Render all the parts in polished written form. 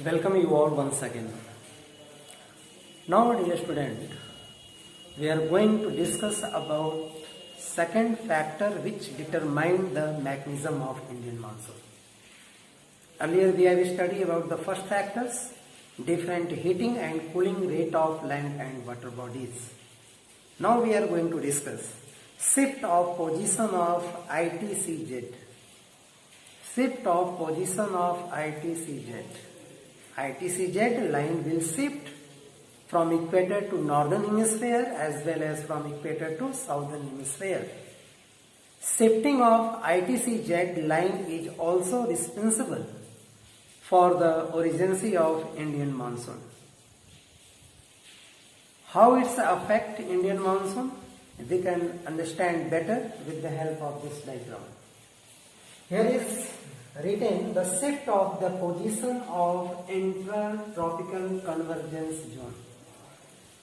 Welcome you all once again. Now, dear student, we are going to discuss about second factor which determine the mechanism of Indian monsoon. Earlier we have studied about the first factors, different heating and cooling rate of land and water bodies. Now we are going to discuss shift of position of ITCZ. Shift of position of ITCZ. ITCZ line will shift from equator to northern hemisphere as well as from equator to southern hemisphere. Shifting of ITCZ line is also responsible for the origin of Indian monsoon. How it affects Indian monsoon? We can understand better with the help of this diagram. Here is written the shift of the position of intertropical convergence zone.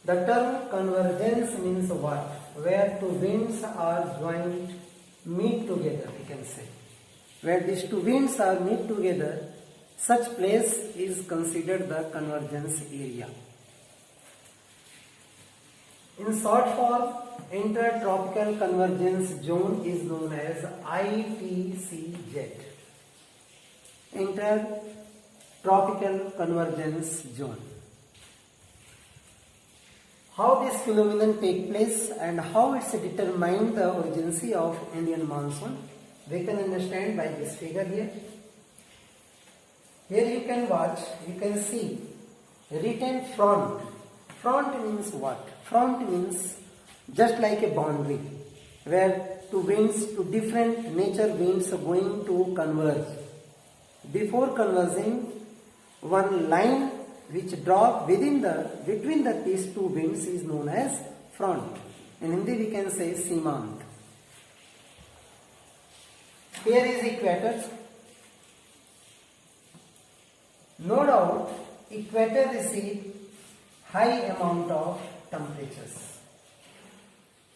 The term convergence means what? Where two winds are joined, meet together, we can say. Where these two winds are meet together, such place is considered the convergence area. In short form, intertropical convergence zone is known as ITCZ. Intertropical convergence zone. How this phenomenon take place and how it's determined the origin of Indian monsoon, we can understand by this figure here. Here you can watch, you can see written front. Front means what? Front means just like a boundary where two winds, two different nature winds are going to converge. Before converging, one line which drop between these two winds is known as front. In Hindi we can say Seemant. Here is equator. No doubt, equator receive high amount of temperatures.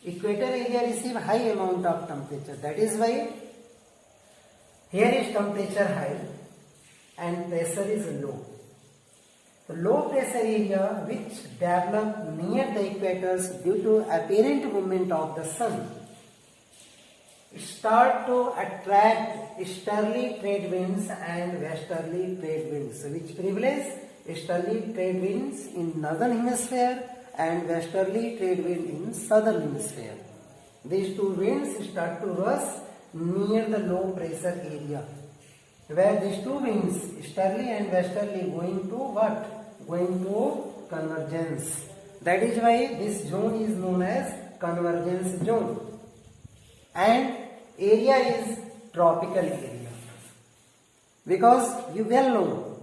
Equator area receive high amount of temperature. That is why here is temperature high and pressure is low. The low pressure area which develop near the equators due to apparent movement of the sun start to attract easterly trade winds and westerly trade winds, which privilege easterly trade winds in northern hemisphere and westerly trade wind in southern hemisphere. These two winds start to rush near the low pressure area, where these two winds, easterly and westerly, going to what? Going to convergence. That is why this zone is known as convergence zone. And area is tropical area. Because you well know,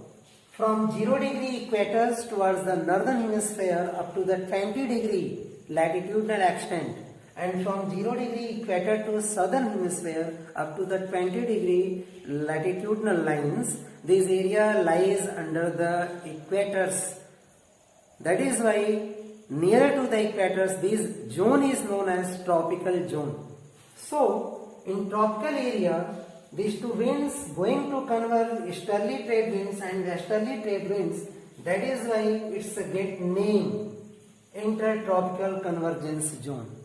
from 0 degree equators towards the northern hemisphere up to the 20 degree latitudinal extent, and from 0 degree equator to southern hemisphere up to the 20 degree latitudinal lines, this area lies under the equators. That is why nearer to the equators, this zone is known as tropical zone. So, in tropical area, these two winds going to converge easterly trade winds and westerly trade winds. That is why it's a get name, intertropical convergence zone.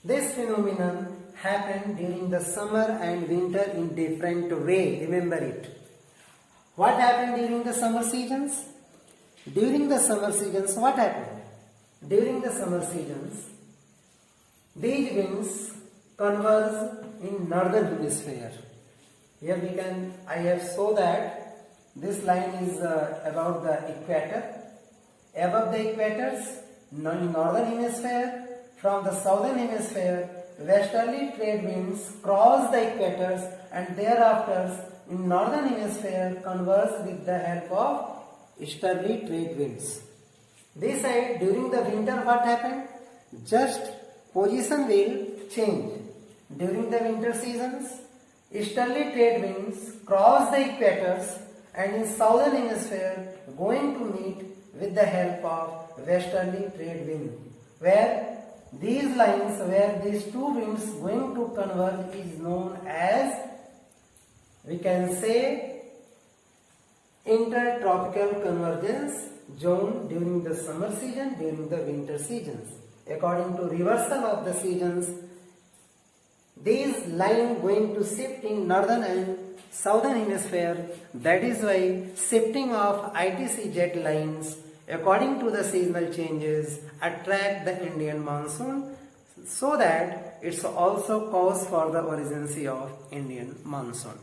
This phenomenon happened during the summer and winter in different way. Remember it. What happened during the summer seasons? During the summer seasons, what happened? During the summer seasons, these winds converge in northern hemisphere. Here I have shown that this line is about the equator. Above the equators, in northern hemisphere, from the southern hemisphere, westerly trade winds cross the equators and thereafter in northern hemisphere converge with the help of easterly trade winds. This side during the winter what happened? Just position will change. During the winter seasons, easterly trade winds cross the equators and in southern hemisphere going to meet with the help of westerly trade wind, where these lines where these two winds going to converge is known as, we can say, intertropical convergence zone during the summer season, during the winter seasons. According to reversal of the seasons, these line going to shift in northern and southern hemisphere. That is why shifting of ITC jet lines according to the seasonal changes attract the Indian monsoon, so that it's also cause for the origin of Indian monsoon.